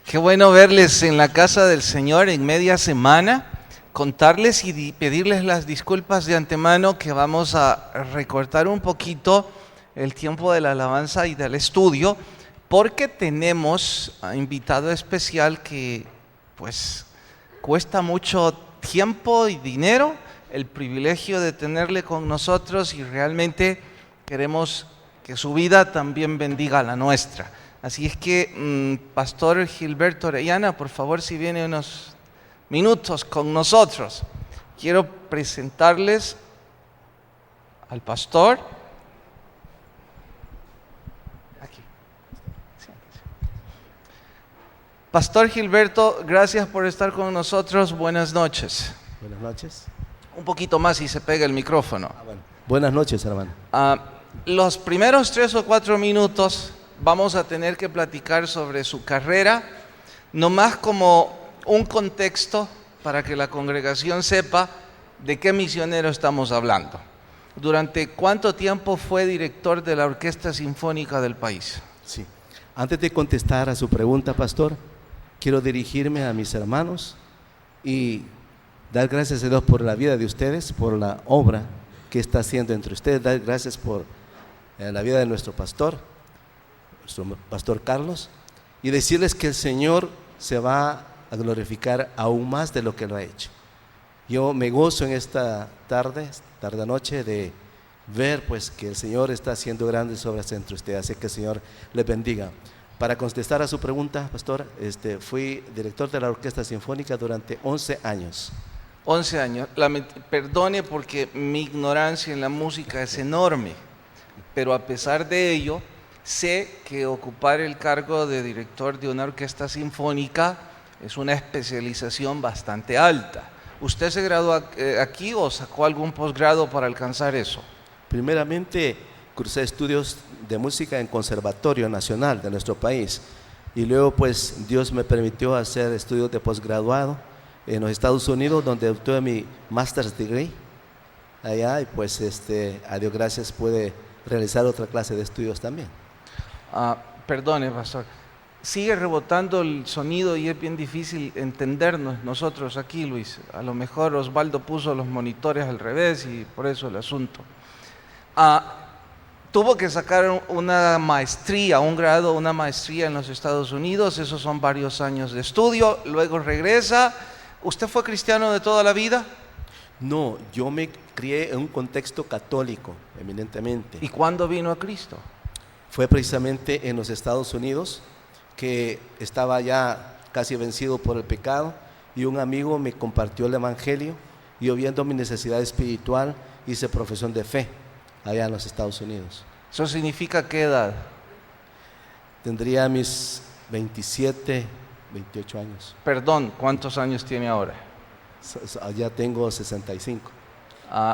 Qué bueno verles en la casa del Señor en media semana, contarles y pedirles las disculpas de antemano que vamos a recortar un poquito el tiempo de la alabanza y del estudio, porque tenemos a invitado especial que pues cuesta mucho tiempo y dinero el privilegio de tenerle con nosotros y realmente queremos que su vida también bendiga la nuestra. Así es que, Pastor Gilberto Orellana, por favor, si viene unos minutos con nosotros. Quiero presentarles al pastor. Aquí. Pastor Gilberto, gracias por estar con nosotros. Buenas noches. Buenas noches. Un poquito más y se pega el micrófono. Bueno. Buenas noches, hermano. Los primeros 3 o 4 minutos vamos a tener que platicar sobre su carrera, nomás como un contexto para que la congregación sepa de qué misionero estamos hablando. ¿Durante cuánto tiempo fue director de la Orquesta Sinfónica del país? Sí. Antes de contestar a su pregunta, pastor, quiero dirigirme a mis hermanos y dar gracias a Dios por la vida de ustedes, por la obra que está haciendo entre ustedes. Dar gracias por la vida de nuestro pastor Carlos, y decirles que el Señor se va a glorificar aún más de lo que lo ha hecho. Yo me gozo en esta tarde-noche de ver pues que el Señor está haciendo grandes obras entre ustedes, así que el Señor les bendiga. Para contestar a su pregunta, pastor, fui director de la Orquesta Sinfónica durante 11 años. 11 años. Perdone porque mi ignorancia en la música es enorme, pero a pesar de ello, sé que ocupar el cargo de director de una orquesta sinfónica es una especialización bastante alta. ¿Usted se graduó aquí o sacó algún posgrado para alcanzar eso? Primeramente, cursé estudios de música en Conservatorio Nacional de nuestro país y luego pues Dios me permitió hacer estudios de posgraduado en los Estados Unidos, donde obtuve mi Master's Degree allá y pues a Dios gracias pude realizar otra clase de estudios también. Perdone, pastor, sigue rebotando el sonido y es bien difícil entendernos nosotros aquí, Luis. A lo mejor Osvaldo puso los monitores al revés y por eso el asunto. Tuvo que sacar una maestría, un grado, una maestría en los Estados Unidos. Esos son varios años de estudio. Luego regresa. ¿Usted fue cristiano de toda la vida? No, yo me crié en un contexto católico, eminentemente. ¿Y cuándo vino a Cristo? Fue precisamente en los Estados Unidos, que estaba ya casi vencido por el pecado, y un amigo me compartió el evangelio, y yo viendo mi necesidad espiritual, hice profesión de fe, allá en los Estados Unidos. ¿Eso significa qué edad? Tendría mis 27, 28 años. Perdón, ¿cuántos años tiene ahora? Ya tengo 65.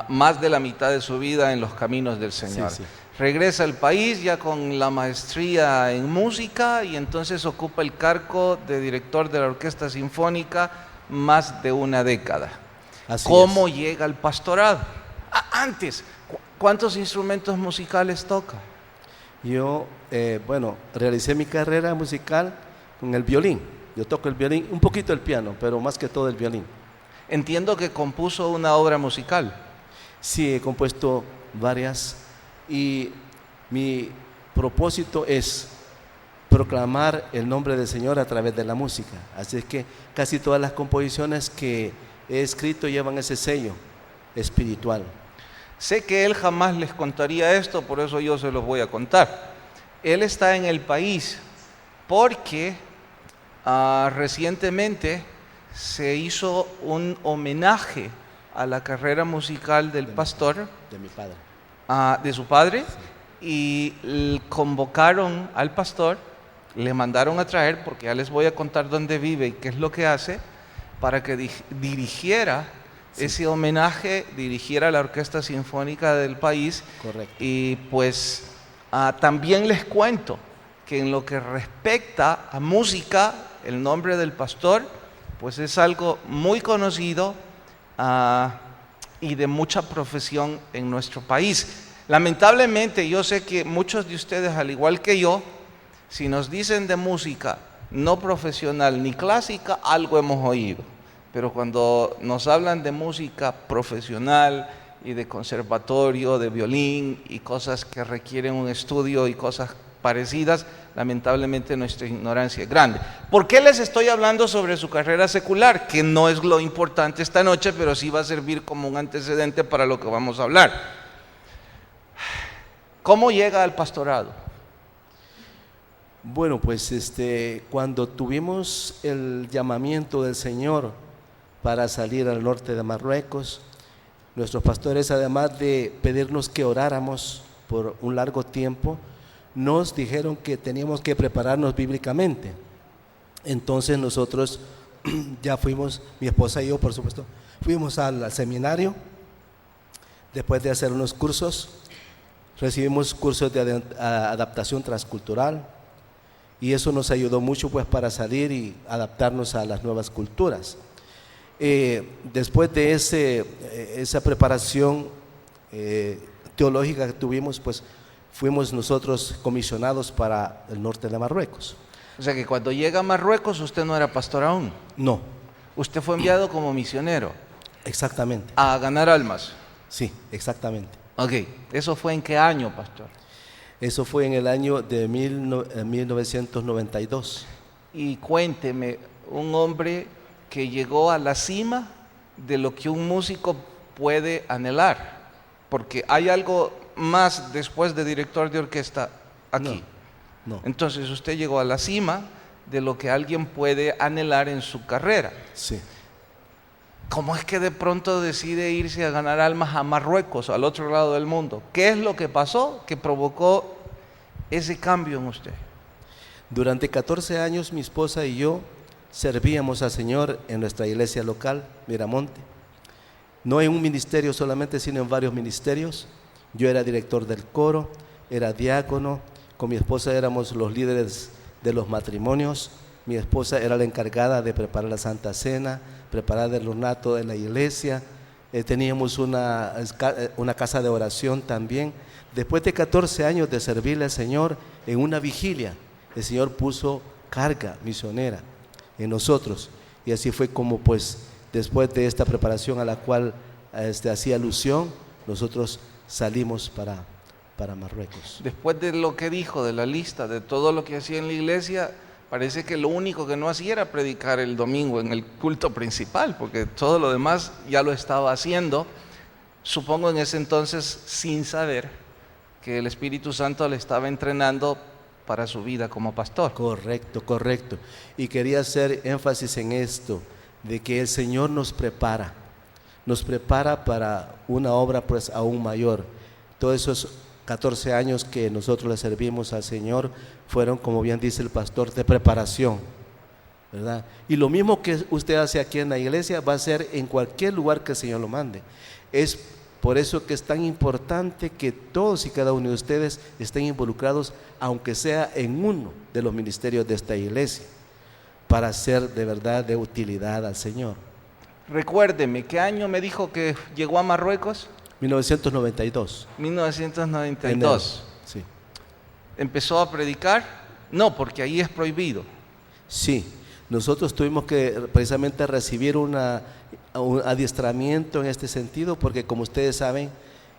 Más de la mitad de su vida en los caminos del Señor. Sí. Regresa al país ya con la maestría en música y entonces ocupa el cargo de director de la Orquesta Sinfónica más de una década. ¿Cómo llega al pastorado? Antes, ¿cuántos instrumentos musicales toca? Yo, realicé mi carrera musical con el violín. Yo toco el violín, un poquito el piano, pero más que todo el violín. Entiendo que compuso una obra musical. Sí, he compuesto varias y mi propósito es proclamar el nombre del Señor a través de la música. Así es que casi todas las composiciones que he escrito llevan ese sello espiritual. Sé que él jamás les contaría esto, por eso yo se los voy a contar. Él está en el país porque recientemente se hizo un homenaje a la carrera musical del pastor, de mi padre, de su padre, sí. Y convocaron al pastor, le mandaron a traer, porque ya les voy a contar dónde vive y qué es lo que hace, para que dirigiera ese homenaje, dirigiera la Orquesta Sinfónica del país. Correcto. Y pues también les cuento que en lo que respecta a música, el nombre del pastor pues es algo muy conocido y de mucha profesión en nuestro país. Lamentablemente yo sé que muchos de ustedes, al igual que yo, si nos dicen de música no profesional ni clásica, algo hemos oído. Pero cuando nos hablan de música profesional y de conservatorio, de violín y cosas que requieren un estudio y cosas parecidas, lamentablemente nuestra ignorancia es grande. ¿Por qué les estoy hablando sobre su carrera secular? Que no es lo importante esta noche, pero sí va a servir como un antecedente para lo que vamos a hablar. ¿Cómo llega al pastorado? Bueno, pues cuando tuvimos el llamamiento del Señor para salir al norte de Marruecos, nuestros pastores, además de pedirnos que oráramos por un largo tiempo, nos dijeron que teníamos que prepararnos bíblicamente. Entonces nosotros ya fuimos, mi esposa y yo por supuesto, fuimos al seminario. Después de hacer unos cursos, recibimos cursos de adaptación transcultural, y eso nos ayudó mucho pues para salir y adaptarnos a las nuevas culturas. Después de esa preparación teológica que tuvimos, pues fuimos nosotros comisionados para el norte de Marruecos. O sea que cuando llega a Marruecos usted no era pastor aún. No. Usted fue enviado como misionero. Exactamente. A ganar almas. Sí, exactamente. Ok, ¿eso fue en qué año, pastor? Eso fue en el año de 1992. Y cuénteme, un hombre que llegó a la cima de lo que un músico puede anhelar, porque hay algo más después de director de orquesta aquí. No. Entonces usted llegó a la cima de lo que alguien puede anhelar en su carrera. Sí. ¿Cómo es que de pronto decide irse a ganar almas a Marruecos, al otro lado del mundo? ¿Qué es lo que pasó que provocó ese cambio en usted? Durante 14 años mi esposa y yo servíamos al Señor en nuestra iglesia local, Miramonte. No en un ministerio solamente, sino en varios ministerios. Yo era director del coro, era diácono, con mi esposa éramos los líderes de los matrimonios. Mi esposa era la encargada de preparar la Santa Cena, preparar el ornato de la iglesia. Teníamos una casa de oración también. Después de 14 años de servirle al Señor, en una vigilia, el Señor puso carga misionera en nosotros. Y así fue como pues después de esta preparación a la cual hacía alusión, nosotros salimos para Marruecos. Después de lo que dijo, de la lista, de todo lo que hacía en la iglesia, parece que lo único que no hacía era predicar el domingo en el culto principal, porque todo lo demás ya lo estaba haciendo, supongo en ese entonces sin saber que el Espíritu Santo le estaba entrenando para su vida como pastor. Correcto. Y quería hacer énfasis en esto, de que el Señor nos prepara para una obra pues aún mayor. Todos esos 14 años que nosotros le servimos al Señor fueron, como bien dice el pastor, de preparación, ¿verdad? Y lo mismo que usted hace aquí en la iglesia va a ser en cualquier lugar que el Señor lo mande. Es por eso que es tan importante que todos y cada uno de ustedes estén involucrados, aunque sea en uno de los ministerios de esta iglesia, para ser de verdad de utilidad al Señor. Recuérdeme, ¿qué año me dijo que llegó a Marruecos? 1992. 1992. Sí. ¿Empezó a predicar? No, porque ahí es prohibido. Sí, nosotros tuvimos que precisamente recibir un adiestramiento en este sentido, porque como ustedes saben,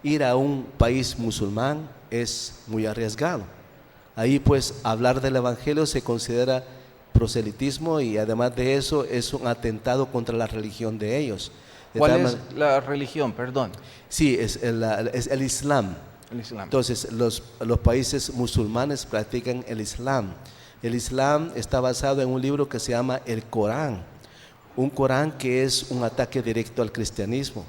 ir a un país musulmán es muy arriesgado. Ahí pues hablar del evangelio se considera proselitismo, y además de eso es un atentado contra la religión de ellos. ¿Cuál es la religión? Perdón. Sí, es el Islam. El Islam. Entonces los países musulmanes practican el Islam. El Islam está basado en un libro que se llama el Corán. Un Corán que es un ataque directo al cristianismo.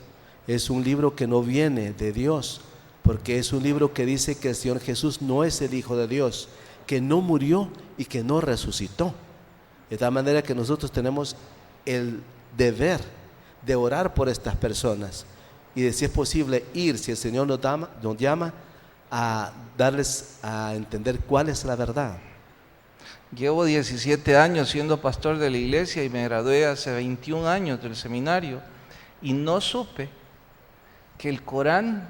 Es un libro que no viene de Dios, porque es un libro que dice que el Señor Jesús no es el Hijo de Dios, que no murió y que no resucitó. De tal manera que nosotros tenemos el deber de orar por estas personas y de, si es posible, ir, si el Señor nos llama, a darles a entender cuál es la verdad. Llevo 17 años siendo pastor de la iglesia y me gradué hace 21 años del seminario, y no supe que el Corán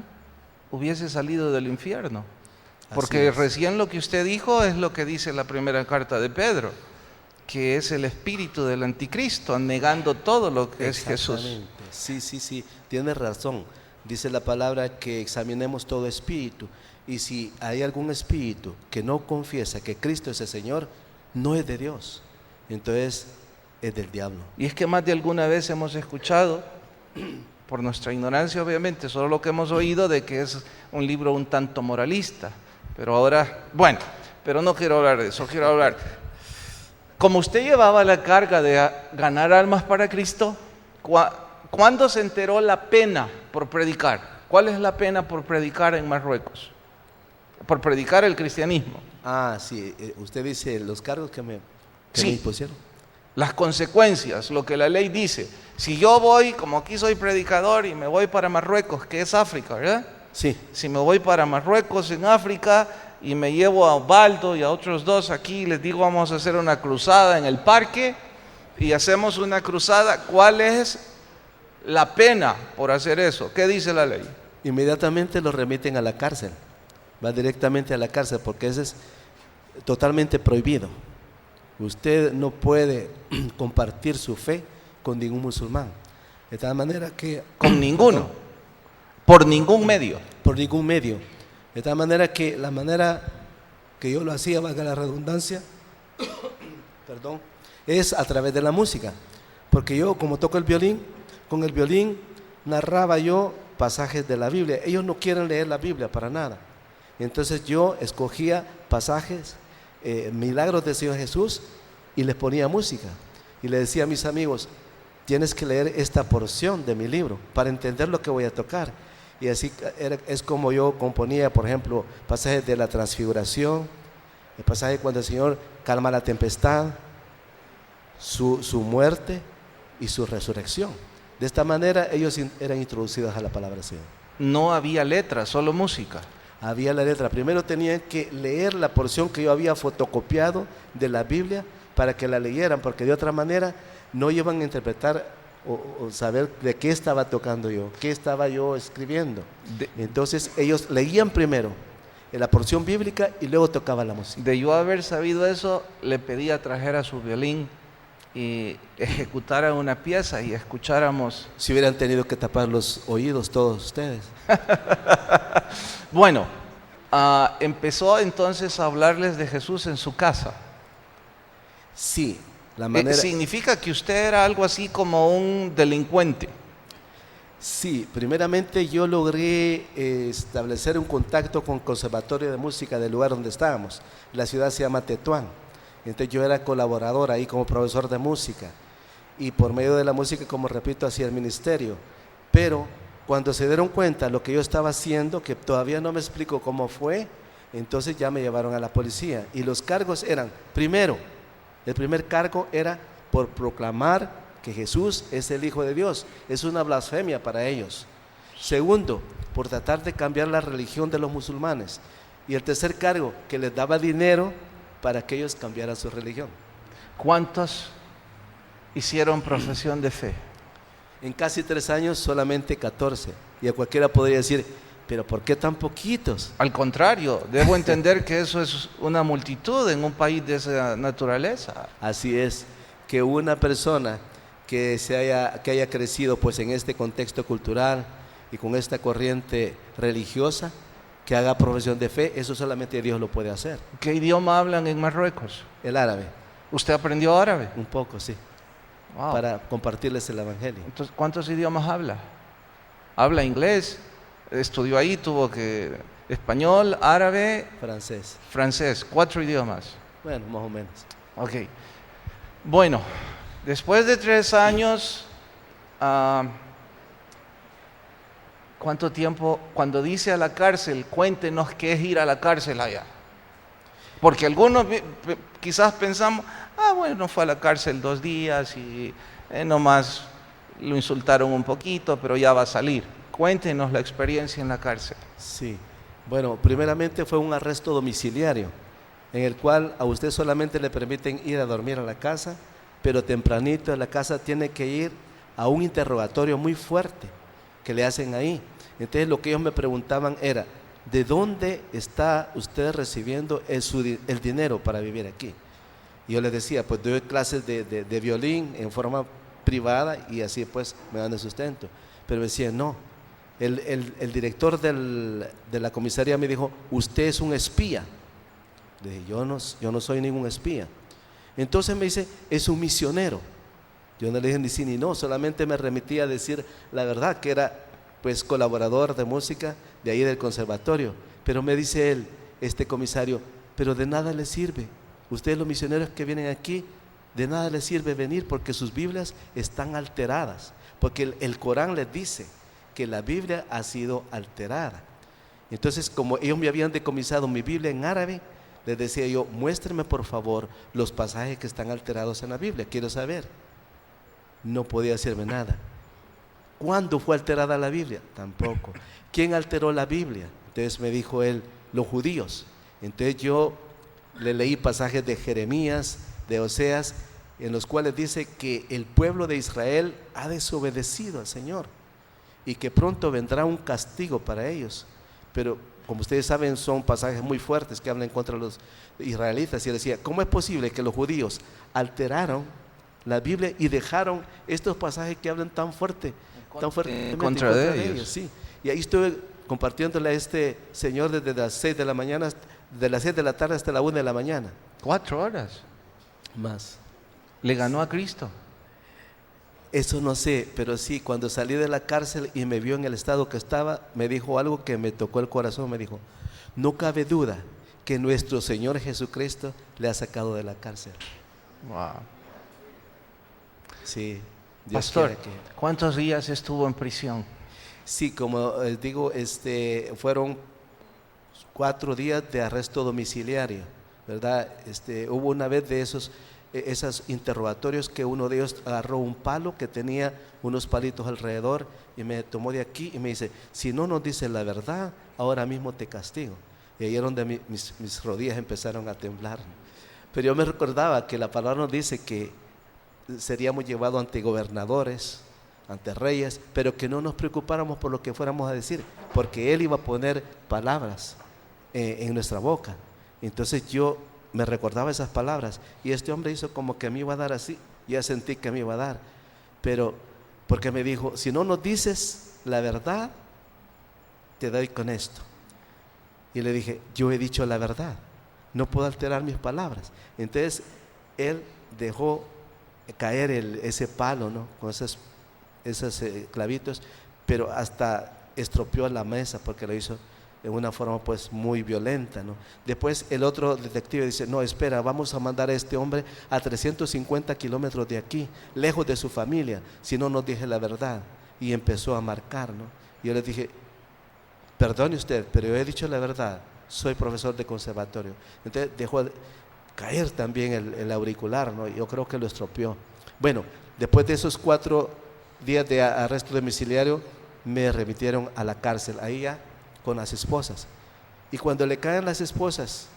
hubiese salido del infierno, porque recién lo que usted dijo es lo que dice la primera carta de Pedro, que es el espíritu del anticristo, negando todo lo que es Jesús. Exactamente. Sí, tienes razón. Dice la palabra que examinemos todo espíritu. Y si hay algún espíritu que no confiesa que Cristo es el Señor, no es de Dios. Entonces es del diablo. Y es que más de alguna vez hemos escuchado, por nuestra ignorancia obviamente, solo lo que hemos oído de que es un libro un tanto moralista. Pero ahora, bueno, pero no quiero hablar de eso, quiero hablar. Como usted llevaba la carga de ganar almas para Cristo, ¿cuándo se enteró la pena por predicar? ¿Cuál es la pena por predicar en Marruecos? Por predicar el cristianismo. Ah, sí, usted dice los cargos que me impusieron. Las consecuencias, lo que la ley dice. Si yo voy, como aquí soy predicador y me voy para Marruecos, que es África, ¿verdad? Sí. Si me voy para Marruecos en África y me llevo a Osvaldo y a otros dos aquí, les digo vamos a hacer una cruzada en el parque y hacemos una cruzada, ¿cuál es la pena por hacer eso? ¿Qué dice la ley? Inmediatamente lo remiten a la cárcel. Va directamente a la cárcel porque eso es totalmente prohibido. Usted no puede compartir su fe con ningún musulmán. De tal manera que... Con ninguno. Por ningún medio. Por ningún medio. De tal manera que la manera que yo lo hacía, valga la redundancia, perdón, es a través de la música. Porque yo, como toco el violín, con el violín narraba yo pasajes de la Biblia. Ellos no quieren leer la Biblia para nada. Entonces yo escogía pasajes, milagros del Señor Jesús, y les ponía música. Y le decía a mis amigos, tienes que leer esta porción de mi libro para entender lo que voy a tocar. Y así es como yo componía, por ejemplo, pasajes de la transfiguración, el pasaje cuando el Señor calma la tempestad, su muerte y su resurrección. De esta manera ellos eran introducidos a la palabra del Señor. No había letra, solo música. Había la letra. Primero tenían que leer la porción que yo había fotocopiado de la Biblia para que la leyeran, porque de otra manera no iban a interpretar o saber de qué estaba tocando yo, qué estaba yo escribiendo. Entonces ellos leían primero la porción bíblica y luego tocaban la música. De yo haber sabido eso, le pedía trajera su violín y ejecutara una pieza y escucháramos. Si hubieran tenido que tapar los oídos todos ustedes. Bueno, empezó entonces a hablarles de Jesús en su casa. Sí, la manera... ¿Significa que usted era algo así como un delincuente? Sí, primeramente yo logré establecer un contacto con el Conservatorio de Música del lugar donde estábamos. La ciudad se llama Tetuán. Entonces yo era colaborador ahí como profesor de música. Y por medio de la música, como repito, hacía el ministerio. Pero cuando se dieron cuenta lo que yo estaba haciendo, que todavía no me explico cómo fue, entonces ya me llevaron a la policía. Y los cargos eran, primero, el primer cargo era por proclamar que Jesús es el Hijo de Dios. Es una blasfemia para ellos. Segundo, por tratar de cambiar la religión de los musulmanes. Y el tercer cargo, que les daba dinero para que ellos cambiaran su religión. ¿Cuántos hicieron profesión de fe? En casi 3 años solamente 14. Y a cualquiera podría decir, pero ¿por qué tan poquitos? Al contrario, debo entender que eso es una multitud en un país de esa naturaleza. Así es, que una persona que haya crecido pues en este contexto cultural y con esta corriente religiosa, que haga profesión de fe, eso solamente Dios lo puede hacer. ¿Qué idioma hablan en Marruecos? El árabe. ¿Usted aprendió árabe? Un poco, sí. Wow. Para compartirles el evangelio. Entonces, ¿cuántos idiomas habla? ¿Habla inglés? Estudió ahí, tuvo que... Español, árabe... Francés. 4 idiomas. Bueno, más o menos. Ok. Bueno, después de 3 años... ¿cuánto tiempo? Cuando dice a la cárcel, cuéntenos qué es ir a la cárcel allá. Porque algunos quizás pensamos, bueno, fue a la cárcel 2 días y nomás lo insultaron un poquito, pero ya va a salir. Cuéntenos la experiencia en la cárcel. Sí, bueno, primeramente fue un arresto domiciliario, en el cual a usted solamente le permiten ir a dormir a la casa, pero tempranito en la casa tiene que ir a un interrogatorio muy fuerte que le hacen ahí. Entonces lo que ellos me preguntaban era, ¿de dónde está usted recibiendo el dinero para vivir aquí? Y yo les decía, pues doy clases de violín en forma privada y así pues me dan el sustento. Pero me decía, no, el director de la comisaría me dijo, usted es un espía. Le dije, yo no soy ningún espía. Entonces me dice, es un misionero. Yo no le dije ni sí ni no, solamente me remitía a decir la verdad, que era pues colaborador de música de ahí del conservatorio. Pero me dice él, este comisario, pero de nada le sirve. Ustedes los misioneros que vienen aquí, de nada les sirve venir porque sus Biblias están alteradas. Porque el Corán les dice que la Biblia ha sido alterada. Entonces, como ellos me habían decomisado mi Biblia en árabe, les decía yo, muéstrenme por favor los pasajes que están alterados en la Biblia, quiero saber. No podía decirme nada. ¿Cuándo fue alterada la Biblia? Tampoco. ¿Quién alteró la Biblia? Entonces me dijo él, los judíos. Entonces yo le leí pasajes de Jeremías, de Oseas, en los cuales dice que el pueblo de Israel ha desobedecido al Señor y que pronto vendrá un castigo para ellos. Pero como ustedes saben, son pasajes muy fuertes que hablan contra los israelitas. Y decía, ¿cómo es posible que los judíos alteraron la Biblia y dejaron estos pasajes que hablan tan fuertemente en contra de ellos? Sí. Y ahí estuve compartiéndole a este señor desde las 6 de la mañana, de las 6 de la tarde hasta la 1 de la mañana. 4 horas. Más. ¿Le ganó a Cristo? Eso no sé, pero sí, cuando salí de la cárcel y me vio en el estado que estaba, me dijo algo que me tocó el corazón. Me dijo, no cabe duda que nuestro Señor Jesucristo le ha sacado de la cárcel. Wow. Sí. Dios Pastor, quiera que... ¿cuántos días estuvo en prisión? Sí, como digo, fueron 4 días de arresto domiciliario, ¿verdad? Hubo una vez de esos interrogatorios que uno de ellos agarró un palo que tenía unos palitos alrededor y me tomó de aquí y me dice, si no nos dices la verdad, ahora mismo te castigo. Y ahí es donde mis rodillas empezaron a temblar. Pero yo me recordaba que la palabra nos dice que seríamos llevados ante gobernadores, ante reyes, pero que no nos preocupáramos por lo que fuéramos a decir, porque Él iba a poner palabras en nuestra boca. Entonces yo me recordaba esas palabras y este hombre hizo como que me iba a dar así, ya sentí que me iba a dar, pero porque me dijo, si no nos dices la verdad, te doy con esto. Y le dije, yo he dicho la verdad, no puedo alterar mis palabras. Entonces él dejó caer ese palo, ¿no? Con esos clavitos, pero hasta estropeó la mesa porque lo hizo de una forma pues muy violenta, ¿no? Después el otro detective dice, no, espera, vamos a mandar a este hombre a 350 kilómetros de aquí, lejos de su familia, si no nos dije la verdad. Y empezó a marcar, ¿no? Y yo le dije, perdone usted, pero yo he dicho la verdad, soy profesor de conservatorio. Entonces dejó caer también el auricular, ¿no? Yo creo que lo estropeó. Bueno, después de esos 4 días de arresto domiciliario, me remitieron a la cárcel, ahí ya con las esposas. Y cuando le caen las esposas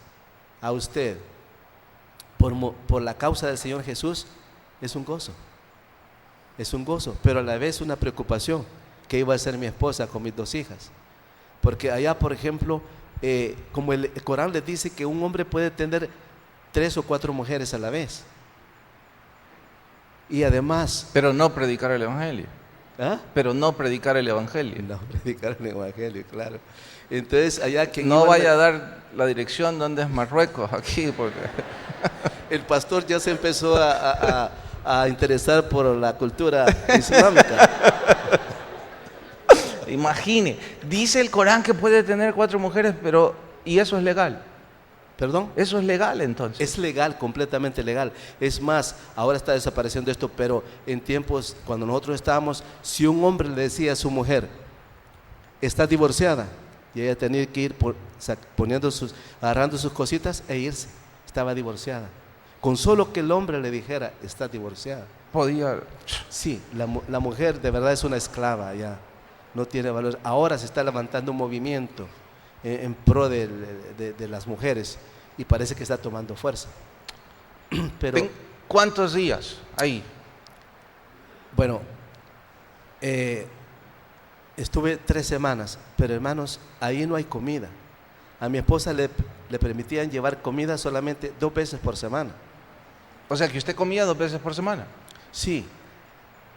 a usted por la causa del Señor Jesús, es un gozo, pero a la vez una preocupación, que iba a ser mi esposa con mis 2 hijas. Porque allá, por ejemplo, como el Corán les dice que un hombre puede tener 3 o 4 mujeres a la vez. Y además... Pero no predicar el Evangelio. ¿Ah? Pero no predicar el Evangelio. No, predicar el Evangelio, claro. Entonces allá que no vaya a dar la dirección donde es Marruecos, aquí, porque... El pastor ya se empezó a interesar por la cultura islámica. Imagine, dice el Corán que puede tener 4 mujeres, pero ¿y eso es legal? ¿Perdón? Eso es legal entonces. Es legal, completamente legal. Es más, ahora está desapareciendo esto, pero en tiempos cuando nosotros estábamos, si un hombre le decía a su mujer, está divorciada, y ella tenía que ir agarrando sus cositas e irse, estaba divorciada. Con solo que el hombre le dijera, está divorciada. Podía. Sí, la mujer de verdad es una esclava ya, no tiene valor. Ahora se está levantando un movimiento en pro de las mujeres y parece que está tomando fuerza. Pero ¿cuántos días ahí? Bueno, estuve 3 semanas, pero hermanos, ahí no hay comida. A mi esposa le permitían llevar comida solamente 2 veces por semana. O sea que usted comía 2 veces por semana. Sí,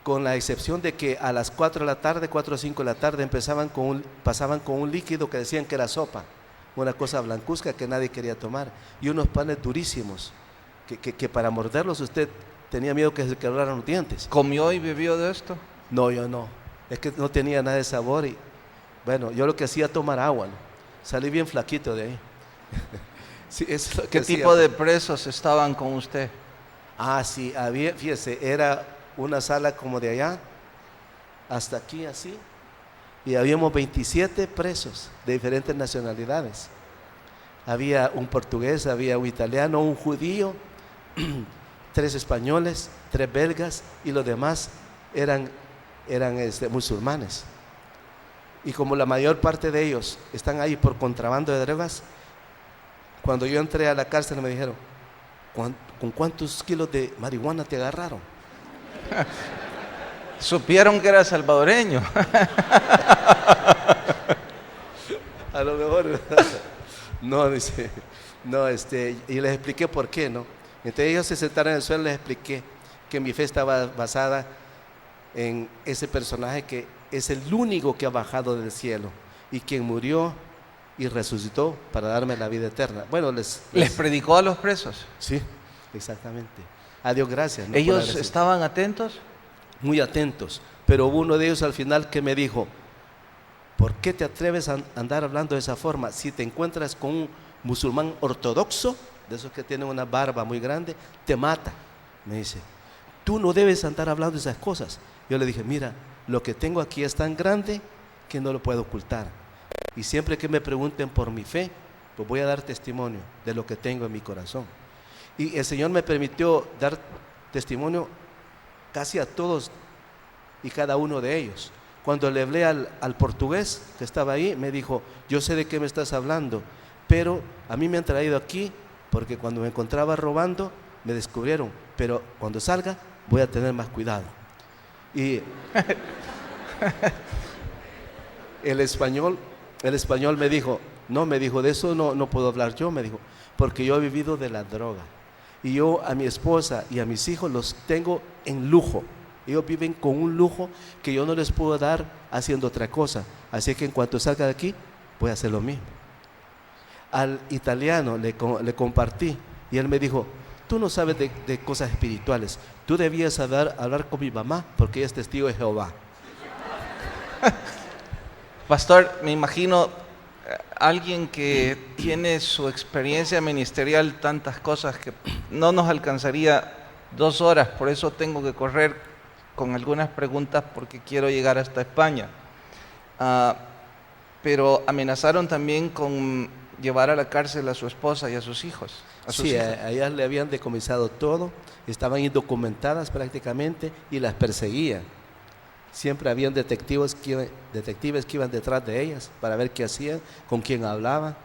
con la excepción de que a las 4 de la tarde, 4 o 5 de la tarde pasaban con un líquido que decían que era sopa, una cosa blancuzca que nadie quería tomar, y unos panes durísimos, que para morderlos usted tenía miedo que se quebraran los dientes. ¿Comió y bebió de esto? No, yo no, es que no tenía nada de sabor y bueno, yo lo que hacía tomar agua, ¿no? Salí bien flaquito de ahí. Sí, eso es lo que ¿Qué hacía. tipo de presos estaban con usted? Ah, sí, había, fíjese, era una sala como de allá hasta aquí así, y habíamos 27 presos de diferentes nacionalidades. Había un portugués, había un italiano, un judío, 3 españoles, 3 belgas, y los demás eran musulmanes. Y como la mayor parte de ellos están ahí por contrabando de drogas, cuando yo entré a la cárcel me dijeron: ¿con cuántos kilos de marihuana te agarraron? Supieron que era salvadoreño. A lo mejor no, dice, no, y les expliqué por qué, ¿no? Entonces ellos se sentaron en el suelo, les expliqué que mi fe estaba basada en ese personaje que es el único que ha bajado del cielo y quien murió y resucitó para darme la vida eterna. Bueno, ¿Les predicó a los presos? Sí, exactamente. A Dios gracias, ¿no? ¿Ellos estaban atentos? Muy atentos, pero hubo uno de ellos al final que me dijo: ¿por qué te atreves a andar hablando de esa forma? Si te encuentras con un musulmán ortodoxo, de esos que tienen una barba muy grande, te mata. Me dice, tú no debes andar hablando de esas cosas. Yo le dije, mira, lo que tengo aquí es tan grande que no lo puedo ocultar. Y siempre que me pregunten por mi fe, pues voy a dar testimonio de lo que tengo en mi corazón. Y el Señor me permitió dar testimonio casi a todos y cada uno de ellos. Cuando le hablé al portugués que estaba ahí, me dijo, yo sé de qué me estás hablando, pero a mí me han traído aquí porque cuando me encontraba robando me descubrieron, pero cuando salga voy a tener más cuidado. Y el español me dijo, no, me dijo, de eso no puedo hablar yo, me dijo, porque yo he vivido de la droga y yo a mi esposa y a mis hijos los tengo en lujo. Ellos viven con un lujo que yo no les puedo dar haciendo otra cosa. Así que en cuanto salga de aquí, voy a hacer lo mismo. Al italiano le compartí y él me dijo, tú no sabes de cosas espirituales. Tú debías hablar con mi mamá porque ella es testigo de Jehová. Pastor, me imagino alguien que tiene su experiencia ministerial, tantas cosas que no nos alcanzaría 2 horas, por eso tengo que correr con algunas preguntas porque quiero llegar hasta España. Pero amenazaron también con llevar a la cárcel a su esposa y a sus hijos. Sí, a ellas le habían decomisado todo, estaban indocumentadas prácticamente y las perseguían. Siempre habían detectives que iban detrás de ellas para ver qué hacían, con quién hablaban.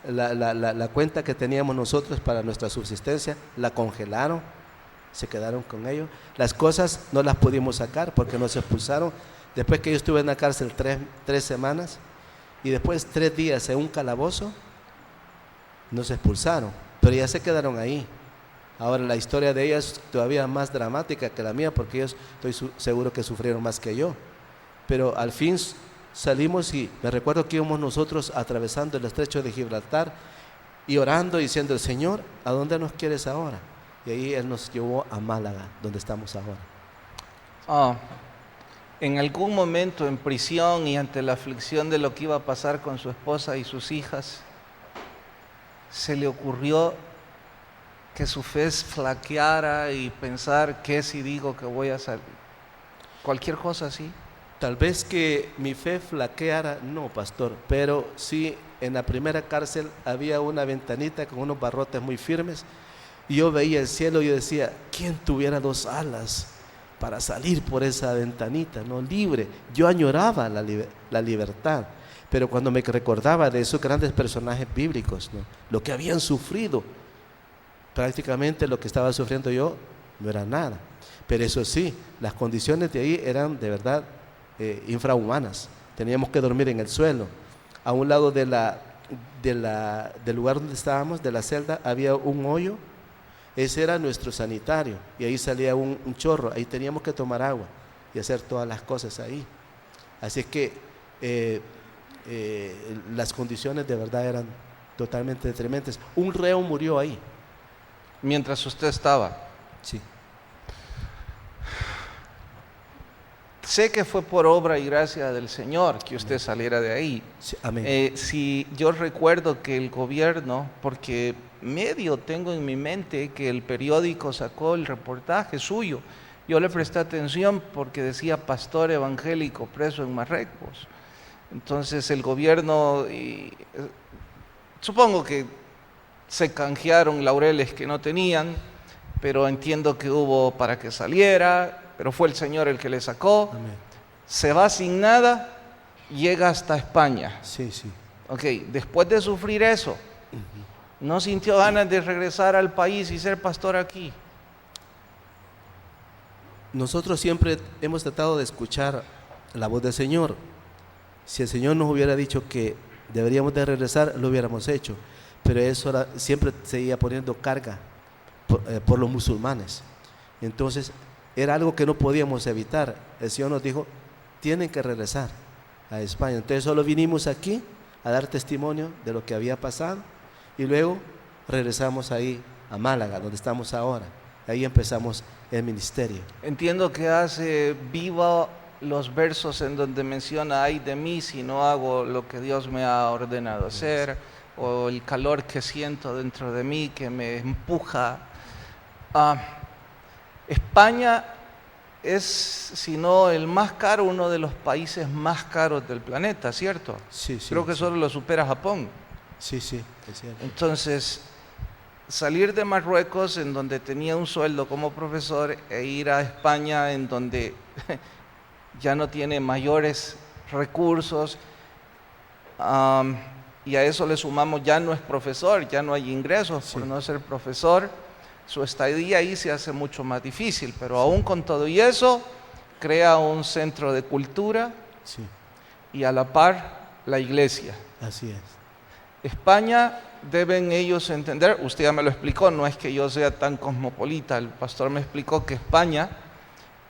La cuenta que teníamos nosotros para nuestra subsistencia la congelaron, se quedaron con ellos. Las cosas no las pudimos sacar porque nos expulsaron. Después que yo estuve en la cárcel 3 semanas y después 3 días en un calabozo, nos expulsaron, pero ya se quedaron ahí. Ahora la historia de ellas es todavía más dramática que la mía porque ellos estoy seguro que sufrieron más que yo. Pero al fin salimos y me recuerdo que íbamos nosotros atravesando el estrecho de Gibraltar y orando y diciendo, Señor, ¿a dónde nos quieres ahora? Y ahí Él nos llevó a Málaga, donde estamos ahora. En algún momento en prisión y ante la aflicción de lo que iba a pasar con su esposa y sus hijas, ¿se le ocurrió que su fe flaqueara y pensar qué si digo que voy a salir? Cualquier cosa así. Tal vez que mi fe flaqueara, no, pastor, pero sí en la primera cárcel había una ventanita con unos barrotes muy firmes y yo veía el cielo y yo decía, ¿quién tuviera 2 alas para salir por esa ventanita, no, libre? Yo añoraba la libertad, pero cuando me recordaba de esos grandes personajes bíblicos, ¿no?, lo que habían sufrido, prácticamente lo que estaba sufriendo yo no era nada. Pero eso sí, las condiciones de ahí eran de verdad infrahumanas. Teníamos que dormir en el suelo. A un lado del lugar donde estábamos, de la celda, había un hoyo Ese era nuestro sanitario y ahí salía un chorro, ahí teníamos que tomar agua y hacer todas las cosas ahí. Así es que las condiciones de verdad eran totalmente tremendas. Un reo murió ahí. Mientras usted estaba. Sí. Sé que fue por obra y gracia del Señor que usted saliera de ahí. Sí, amén. Si yo recuerdo que el gobierno, porque medio tengo en mi mente que el periódico sacó el reportaje suyo, yo le presté atención porque decía pastor evangélico preso en Marruecos. Entonces el gobierno, supongo que se canjearon laureles que no tenían, pero entiendo que hubo para que saliera, pero fue el Señor el que le sacó. Amén. Se va sin nada, llega hasta España. Sí, sí. Ok, después de sufrir eso, ¿no sintió ganas de regresar al país y ser pastor aquí? Nosotros siempre hemos tratado de escuchar la voz del Señor. Si el Señor nos hubiera dicho que deberíamos de regresar, lo hubiéramos hecho. Pero eso siempre seguía poniendo carga por los musulmanes. Entonces, era algo que no podíamos evitar. El Señor nos dijo, tienen que regresar a España. Entonces, solo vinimos aquí a dar testimonio de lo que había pasado y luego regresamos ahí a Málaga, donde estamos ahora. Ahí empezamos el ministerio. Entiendo que hace viva los versos en donde menciona, ay de mí si no hago lo que Dios me ha ordenado hacer, o el calor que siento dentro de mí que me empuja. España es, si no el más caro, uno de los países más caros del planeta, ¿cierto? Sí, sí. Creo que solo lo supera Japón. Sí, sí, es cierto. Entonces, salir de Marruecos, en donde tenía un sueldo como profesor, e ir a España, en donde ya no tiene mayores recursos, y a eso le sumamos, ya no es profesor, ya no hay ingresos por no ser profesor, su estadía ahí se hace mucho más difícil, pero aún con todo y eso, crea un centro de cultura y a la par la iglesia. Así es. España, deben ellos entender, usted ya me lo explicó, no es que yo sea tan cosmopolita, el pastor me explicó que España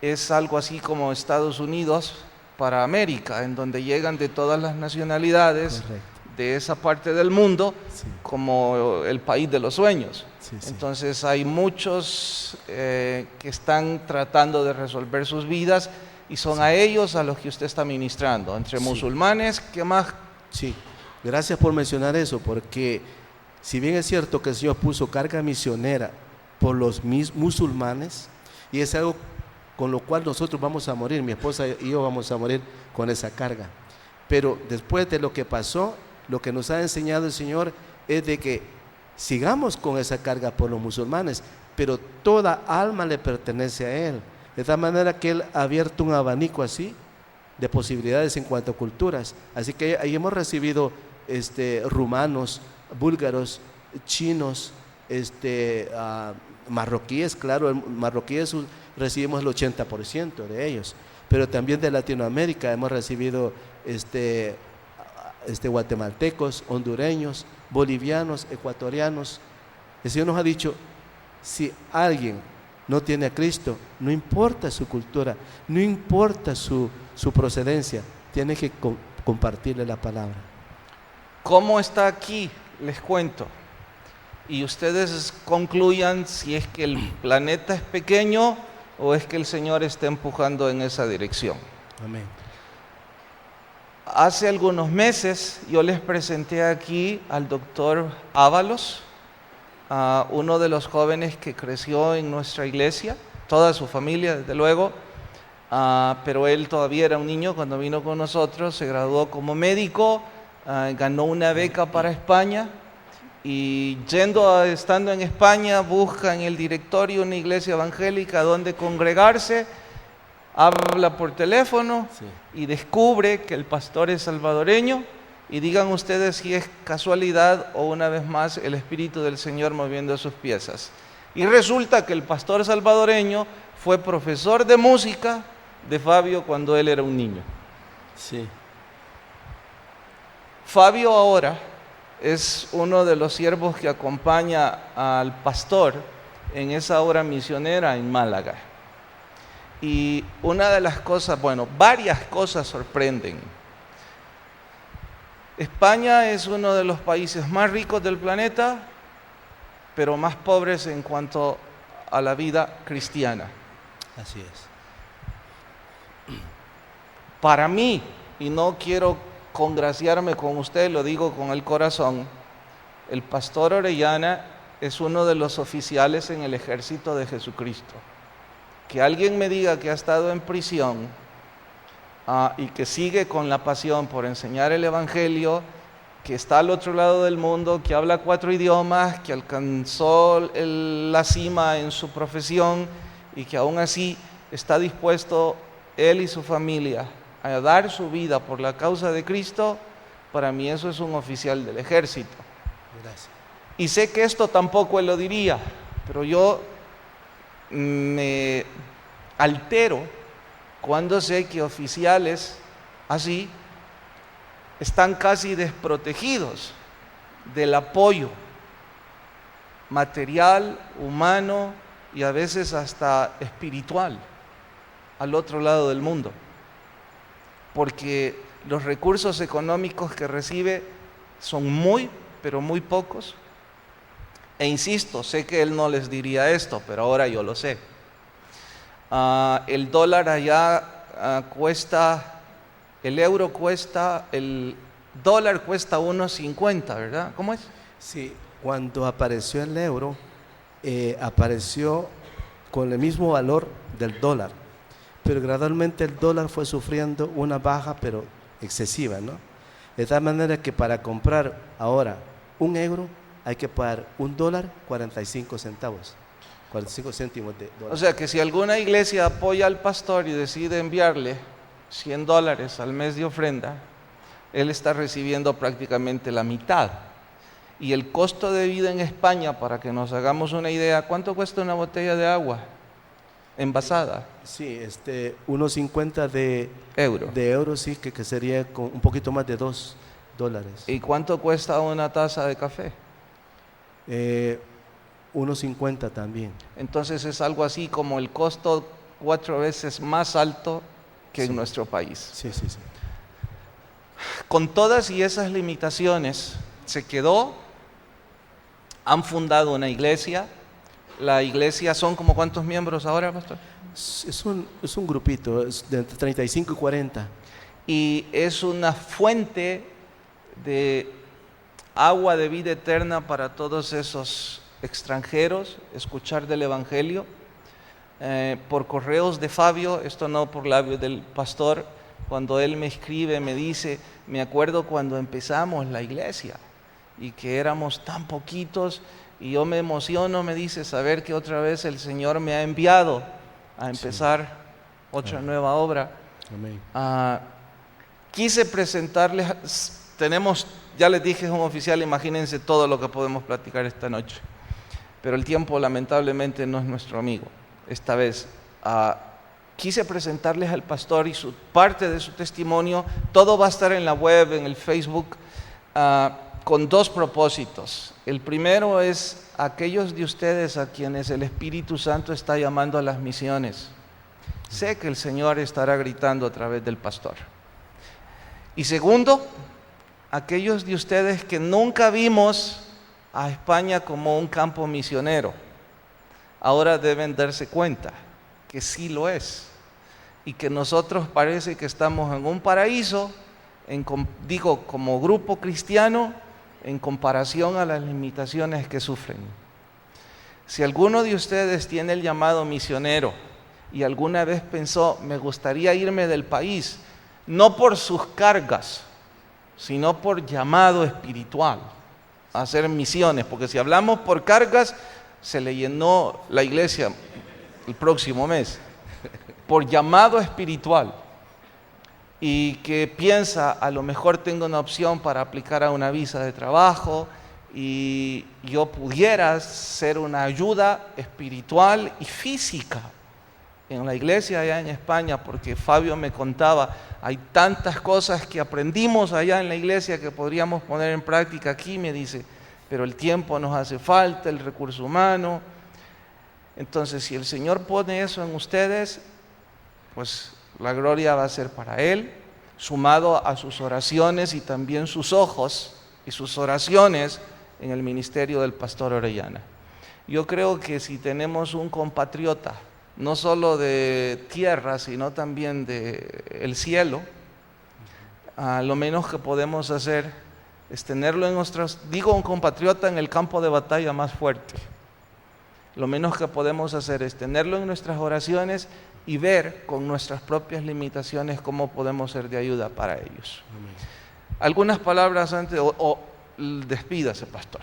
es algo así como Estados Unidos para América, en donde llegan de todas las nacionalidades. Correcto. De esa parte del mundo, como el país de los sueños. Entonces hay muchos que están tratando de resolver sus vidas y son a ellos a los que usted está ministrando, entre musulmanes, ¿qué más? Sí, gracias por mencionar eso, porque si bien es cierto que el Señor puso carga misionera por los musulmanes, y es algo con lo cual nosotros vamos a morir, mi esposa y yo vamos a morir con esa carga, pero después de lo que pasó, lo que nos ha enseñado el Señor es de que sigamos con esa carga por los musulmanes, pero toda alma le pertenece a Él, de tal manera que Él ha abierto un abanico así de posibilidades en cuanto a culturas. Así que ahí hemos recibido rumanos, búlgaros, chinos, marroquíes, claro, marroquíes recibimos el 80% de ellos, pero también de Latinoamérica hemos recibido guatemaltecos, hondureños, bolivianos, ecuatorianos. El Señor nos ha dicho, si alguien no tiene a Cristo, no importa su cultura, no importa su procedencia, tiene que compartirle la palabra. ¿Cómo está aquí? Les cuento. Y ustedes concluyan si es que el planeta es pequeño o es que el Señor está empujando en esa dirección. Amén. Hace algunos meses yo les presenté aquí al doctor Ábalos, uno de los jóvenes que creció en nuestra iglesia, toda su familia desde luego, pero él todavía era un niño cuando vino con nosotros, se graduó como médico, ganó una beca para España y estando en España busca en el directorio una iglesia evangélica donde congregarse. Habla por teléfono y descubre que el pastor es salvadoreño y digan ustedes si es casualidad o una vez más el Espíritu del Señor moviendo sus piezas. Y resulta que el pastor salvadoreño fue profesor de música de Fabio cuando él era un niño. Sí. Fabio ahora es uno de los siervos que acompaña al pastor en esa obra misionera en Málaga. Y una de las cosas, bueno, varias cosas sorprenden. España es uno de los países más ricos del planeta, pero más pobres en cuanto a la vida cristiana. Así es. Para mí, y no quiero congraciarme con usted, lo digo con el corazón, el pastor Orellana es uno de los oficiales en el ejército de Jesucristo. Que alguien me diga que ha estado en prisión y que sigue con la pasión por enseñar el evangelio, que está al otro lado del mundo, que habla 4 idiomas, que alcanzó la cima en su profesión y que aún así está dispuesto él y su familia a dar su vida por la causa de Cristo, para mí eso es un oficial del ejército. Gracias. Y sé que esto tampoco él lo diría, pero yo me altero cuando sé que oficiales así están casi desprotegidos del apoyo material, humano y a veces hasta espiritual al otro lado del mundo, porque los recursos económicos que recibe son muy, pero muy pocos. E insisto, sé que él no les diría esto, pero ahora yo lo sé. El dólar allá el dólar cuesta 1.50, ¿verdad? ¿Cómo es? Sí, cuando apareció el euro, apareció con el mismo valor del dólar, pero gradualmente el dólar fue sufriendo una baja, pero excesiva, ¿no? De tal manera que para comprar ahora €1 hay que pagar $1.45, 45 céntimos de dólar. O sea que si alguna iglesia apoya al pastor y decide enviarle $100 al mes de ofrenda, él está recibiendo prácticamente la mitad. Y el costo de vida en España, para que nos hagamos una idea, ¿cuánto cuesta una botella de agua envasada? Sí, 1.50 de Euro. euros, sí, que sería con un poquito más de $2. ¿Y cuánto cuesta una taza de café? 1.50 también. Entonces es algo así como el costo 4 veces más alto que en nuestro país. Sí. Con todas y esas limitaciones, han fundado una iglesia. La iglesia son como ¿cuántos miembros ahora, pastor? Es un grupito, es de entre 35 y 40. Y es una fuente de agua de vida eterna para todos esos extranjeros, escuchar del evangelio. Por correos de Fabio, esto no por labios del pastor, cuando él me escribe, me dice, me acuerdo cuando empezamos la iglesia y que éramos tan poquitos, y yo me emociono, me dice, saber que otra vez el Señor me ha enviado a empezar otra nueva obra. Amén. Quise presentarles, ya les dije, es un oficial, imagínense todo lo que podemos platicar esta noche, pero el tiempo lamentablemente no es nuestro amigo. Esta vez quise presentarles al pastor y parte de su testimonio. Todo va a estar en la web, en el Facebook, con 2 propósitos. El primero es aquellos de ustedes a quienes el Espíritu Santo está llamando a las misiones. Sé que el Señor estará gritando a través del pastor. Y segundo, aquellos de ustedes que nunca vimos a España como un campo misionero, ahora deben darse cuenta que sí lo es, y que nosotros parece que estamos en un paraíso, como grupo cristiano, en comparación a las limitaciones que sufren. Si alguno de ustedes tiene el llamado misionero y alguna vez pensó, me gustaría irme del país, no por sus cargas, sino por llamado espiritual, a hacer misiones, porque si hablamos por cargas, se le llenó la iglesia el próximo mes, por llamado espiritual, y que piensa, a lo mejor tengo una opción para aplicar a una visa de trabajo y yo pudiera ser una ayuda espiritual y física en la iglesia allá en España, porque Fabio me contaba, hay tantas cosas que aprendimos allá en la iglesia que podríamos poner en práctica aquí, me dice, pero el tiempo nos hace falta, el recurso humano. Entonces, si el Señor pone eso en ustedes, pues la gloria va a ser para Él, sumado a sus oraciones y también sus ojos y sus oraciones en el ministerio del pastor Orellana. Yo creo que si tenemos un compatriota, no solo de tierra, sino también del cielo, lo menos que podemos hacer es tenerlo en un compatriota en el campo de batalla más fuerte. Lo menos que podemos hacer es tenerlo en nuestras oraciones y ver con nuestras propias limitaciones cómo podemos ser de ayuda para ellos. Amén. Algunas palabras antes, o despídase, pastor.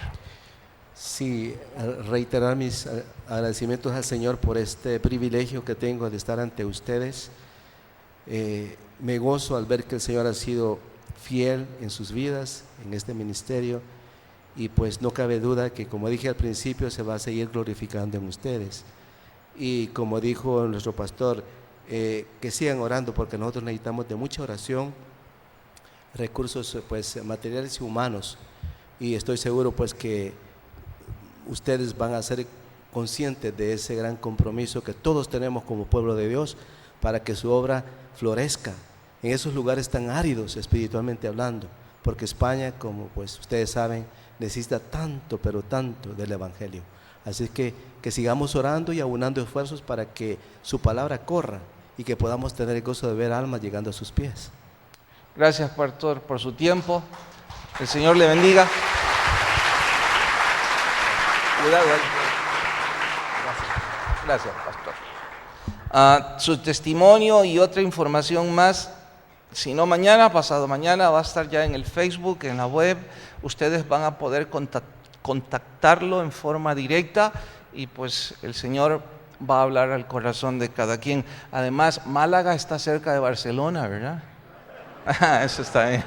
Sí, reiterar mis agradecimientos al Señor por este privilegio que tengo de estar ante ustedes. Me gozo al ver que el Señor ha sido fiel en sus vidas, en este ministerio, y pues no cabe duda que, como dije al principio, se va a seguir glorificando en ustedes. Y como dijo nuestro pastor, que sigan orando, porque nosotros necesitamos de mucha oración, recursos pues materiales y humanos, y estoy seguro pues que ustedes van a ser conscientes de ese gran compromiso que todos tenemos como pueblo de Dios para que su obra florezca en esos lugares tan áridos espiritualmente hablando, porque España, como pues ustedes saben, necesita tanto, pero tanto del Evangelio. Así que sigamos orando y aunando esfuerzos para que su palabra corra y que podamos tener el gozo de ver almas llegando a sus pies. Gracias, pastor, por su tiempo. El Señor le bendiga. Cuidado ahí. Gracias, pastor. Su testimonio y otra información más, si no mañana, pasado mañana, va a estar ya en el Facebook, en la web. Ustedes van a poder contactarlo en forma directa y pues el Señor va a hablar al corazón de cada quien. Además, Málaga está cerca de Barcelona, ¿verdad? Eso está bien.